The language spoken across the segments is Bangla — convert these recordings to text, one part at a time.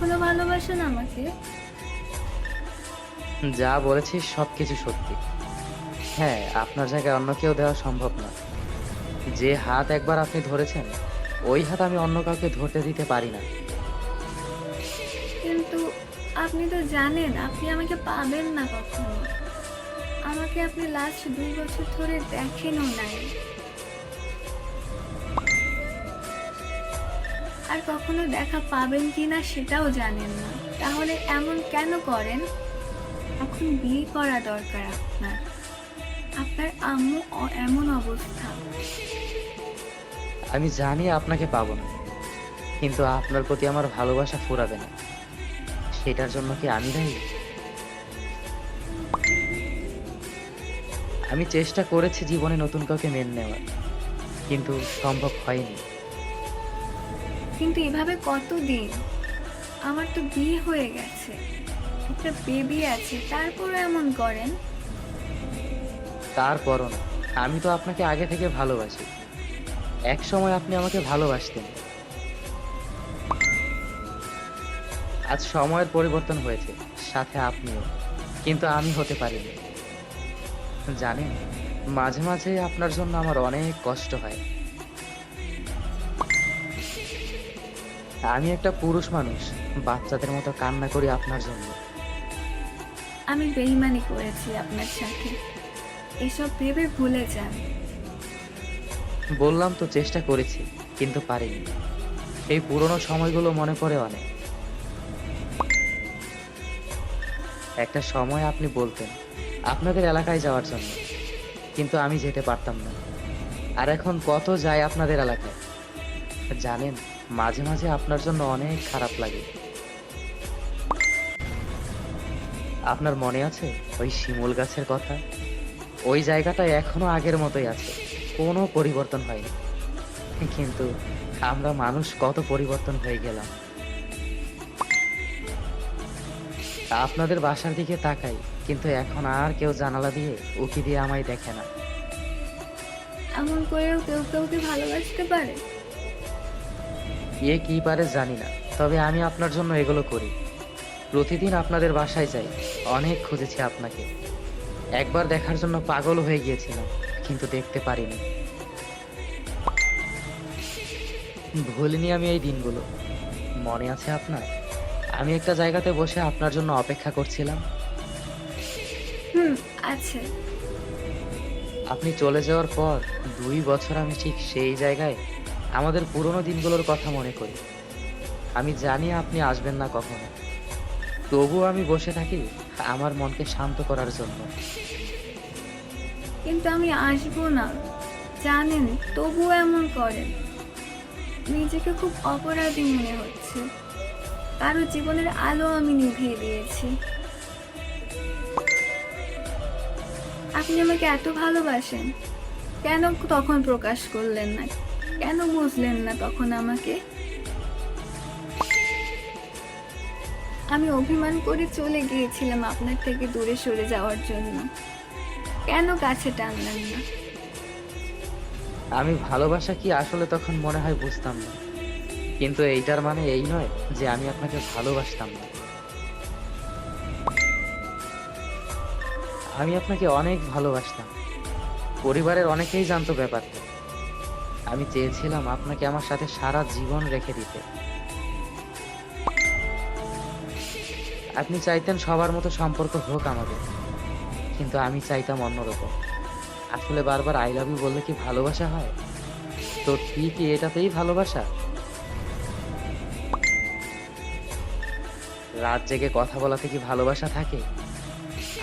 এখনো ভালোবাসেন আমাকে? যা বলেছি সবকিছু সত্যি। হ্যাঁ, আপনার জায়গায় অন্য কেউ দেওয়া সম্ভব না। যে হাত একবার আপনি ধরেছেন, ওই হাত আমি অন্য কাউকে ধরতে দিতে পারি না। কিন্তু আপনি তো জানেন আপনি আমাকে পাবেন না কখনো। আমাকে আপনি লাস্ট 2 বছর ধরে দেখেনও নাই। আর কখনো দেখা পাবেন কিনা সেটাও জানেন না। তাহলে এমন কেন করেন? এখন বিয়ে করা দরকার আপনার। আপনার আম্মু এমন অবস্থা। আমি জানি আপনাকে পাবো না, কিন্তু আপনার প্রতি আমার ভালোবাসা ফুরাবে না। সেটার জন্য কি আমি দায়ী? আমি চেষ্টা করেছি জীবনে নতুন কাউকে মেনে নেওয়ার, কিন্তু সম্ভব হয়নি। কিন্তু এভাবে কতদিন? আমার তো বিয়ে হয়ে গেছে, একটা বেবি আছে, তারপরও এমন করেন? তারপরও না, আমি তো আপনাকে আগে থেকে ভালোবাসি। এক সময় আপনি আমাকে ভালোবাসতেন। আজ সময়ের পরিবর্তন হয়েছে, সাথে আপনিও, কিন্তু আমি হতে পারিনি। জানেন, মাঝে মাঝে আপনার জন্য আমার অনেক কষ্ট হয়। আমি একটা পুরুষ মানুষ, বাচ্চাদের মতো কান্না করি আপনার জন্য। আমি বেইমানি করেছি আপনার সাথে, এসব ভেবে ভুলে যান। বললাম তো চেষ্টা করেছি, কিন্তু পারিনি। সেই পুরনো সময়গুলো মনে পড়ে অনেক। একটা সময় আপনি বলতেন আপনাদের এলাকায় যাওয়ার জন্য, কিন্তু আমি যেতে পারতাম না। আর এখন কত যায় আপনাদের এলাকায়। জানেন, মাঝে মাঝে আপনার জন্য অনেক খারাপ লাগে। আপনার মনে আছে ওই শিমুল গাছের কথা? ওই জায়গাটা এখনো আগের মতোই আছে, কোনো পরিবর্তন হয়নি। কিন্তু আমরা মানুষ কত পরিবর্তন হয়ে গেলাম। আপনাদের বাসার দিকে তাকাই, কিন্তু এখন আর কেউ জানালা দিয়ে উকি দিয়ে আমায় দেখে না। এমন করেও কেউ কাউকে ভালোবাসতে পারে? কে কি পারে জানি না, তবে আমি আপনার জন্য এগুলো করি। প্রতিদিন আপনাদের বাসায় যাই, অনেক খুঁজেছি আপনাকে। একবার দেখার জন্য পাগল হয়ে গিয়েছিলাম, কিন্তু দেখতে পারিনি। ভুলিনি আমি এই দিনগুলো। মনে আছে আপনার, আমি একটা জায়গাতে বসে আপনার জন্য অপেক্ষা করছিলাম। হুম, আছে। আপনি চলে যাওয়ার পর 2 বছর আমি ঠিক সেই জায়গায় আমাদের পুরনো দিনগুলোর কথা মনে করি। আমি জানি আপনি আসবেন না কখনো, তবুও আমি বসে থাকি আমার মনকে শান্ত করার জন্য। কিন্তু আমি আসবো না, জানেন, তবুও এমন করেন। নিজেকে খুব অপরাধী মনে হচ্ছে। কারো জীবনের আলো আমি নিভিয়ে দিয়েছি। আপনি আমাকে এত ভালোবাসেন, কেন তখন প্রকাশ করলেন না? কেন বুঝলেন না তখন আমাকে? আমি অভিমান করে চলে গিয়েছিলাম আপনার থেকে দূরে সরে যাওয়ার জন্য। কেন কাছে টানলেন না? আমি ভালোবাসা কি আসলে তখন মনে হয় বুঝতাম না, কিন্তু এইটার মানে এই নয় যে আমি আপনাকে ভালোবাসতাম না। আমি আপনাকে অনেক ভালোবাসতাম। পরিবারের অনেকেই জানতো ব্যাপারটা। আমি চেয়েছিলাম আপনাকে আমার সাথে সারা জীবন রেখে দিতে। আপনি চাইতেন সবার মতো সম্পর্ক হোক আমাদের, কিন্তু আমি চাইতাম অন্যরকম। আসলে বারবার আই লাভ ইউ বললে কি ভালোবাসা হয়? তো ঠিক কি এটাতেই ভালোবাসা? রাত জেগে কথা বলাতে কি ভালোবাসা থাকে?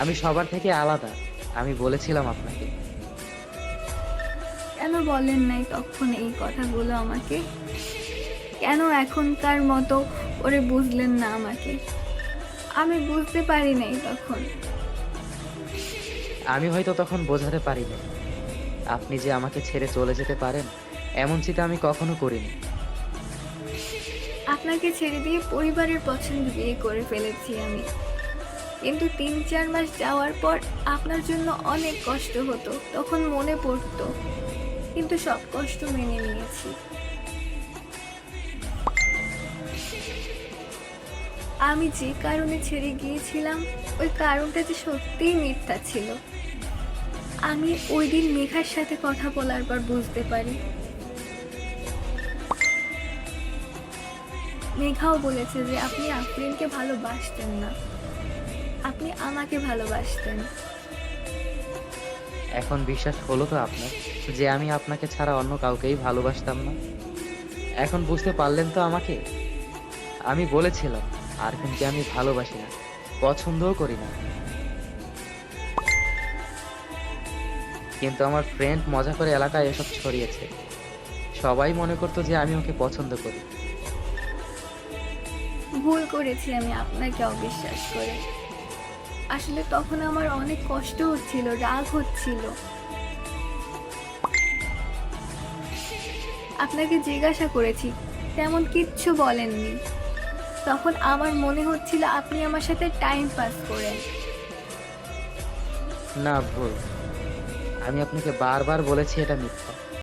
আমি সবার থেকে আলাদা, আমি বলেছিলাম আপনাকে। কেন বলেন নাই তখন এই কথাগুলো আমাকে? কেন এখনকার মতো করে বুঝলেন না আমাকে? আমি বুঝতে পারি নাই তখন। আমি হয়তো তখন বোঝাতে পারিনি আপনি যে আমাকে ছেড়ে চলে যেতে পারেন, এমন চিন্তা আমি কখনো করিনি। আপনাকে ছেড়ে দিয়ে পরিবারের পছন্দ বিয়ে করে ফেলেছি আমি। কিন্তু 3-4 মাস যাওয়ার পর আপনার জন্য অনেক কষ্ট হতো, তখন মনে পড়তো। কিন্তু সব কষ্ট মেনে নিয়েছি। আমি যে কারণে ছেড়ে গিয়েছিলাম ওই কারণটা যে সত্যিই মিথ্যা ছিল। আমি ওই দিন মেঘার সাথে কথা বলার পর বুঝতে পারি। মেঘাও বলেছে যে আপনি আফরিনকে ভালোবাসতেন না, আপনি আমাকে ভালোবাসতেন। এখন বিশ্বাস হলো তো আপনার যে আমি আপনাকে ছাড়া অন্য কাউকেই ভালোবাসতাম না? এখন বুঝতে পারলেন তো আমাকে? আমি বলেছিলাম আরফিনকে আমি ভালোবাসি না, পছন্দও করি না। কিন্তু আমার ফ্রেন্ড মজা করে এলাকায় এসব ছড়িয়েছে। সবাই মনে করতো যে আমি ওকে পছন্দ করি। ভুল করেছি আমি আপনাকে অবিশ্বাস করে। আসলে তখন আমার অনেক কষ্ট হচ্ছিল, রাগ হচ্ছিল। আপনাকে জিজ্ঞাসা করেছি, তেমন কিচ্ছু বলেননি। তখন আমার মনে হচ্ছিল আপনি আমার সাথে টাইম পাস করেন। না, ভুল। আমি আপনাকে বারবার বলেছি এটা মিথ্যা।